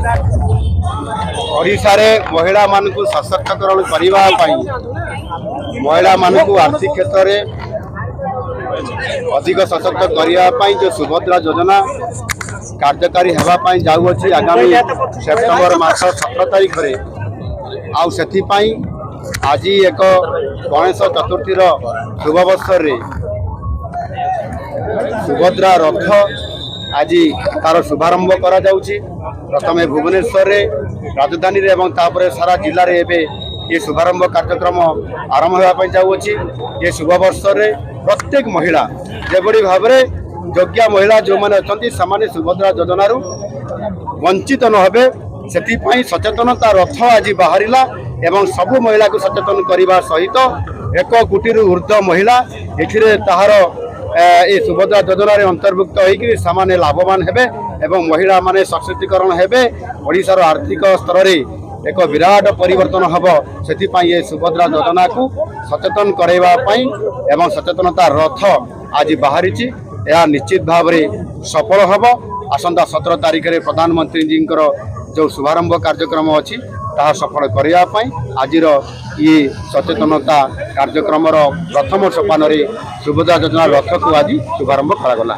ओडिशा रे महिला मानकु सशक्तिकरण करिवा पई महिला मानकु आर्थिक क्षेत्र रे अधिक सशक्त करिवा पई जो सुभद्रा योजना कार्यकारी हेबा पई जाउ अछि आगामी सेप्टेम्बर मास 17 तारिख रे आउ सेथि पई आज एक गणेश चतुर्थी शुभ अवसर रे सुभद्रा रथ आज तार शुभारंभ करा जाउछि। प्रथमे भुवनेश्वर रे राजधानी रे एवं तापर सारा जिले रे एबे ये शुभारंभ कार्यक्रम आरंभ होगा पई जाउछि। ये शुभ अवसर रे प्रत्येक महिला जेबड़ी भाव रे योग्य महिला जो माने अछंती सामान्य सुभद्रा योजना रु वंचित न होबे सेति पई सचेतनता रथ आज बाहरिला एवं सबु महिला को सचेतन करने सहित 1 कोटी रु ऊर्ध्व महिला एथिरे ताहार ए सुभद्रा योजना रे अंतर्भुक्त होइकि सामान्य लाभवान हेबे एवं महिला माने सशक्तिकरण हेबे। ओडिशार आर्थिक स्तर रे एक विराट परिवर्तन हब सेति पई ए सुभद्रा योजना को सचेतन करैबा पई एवं सचेतनता रथ आज बाहरिछि। यह निश्चित भाव रे सफल हब। आसंता 17 तारिख रे प्रधानमंत्री जी जो शुभारंभ कार्यक्रम अच्छी ताहा सफल करने आज ये सचेतनता कार्यक्रम प्रथम सोपान सुभद्रा योजना रथ को आज शुभारंभ करागला।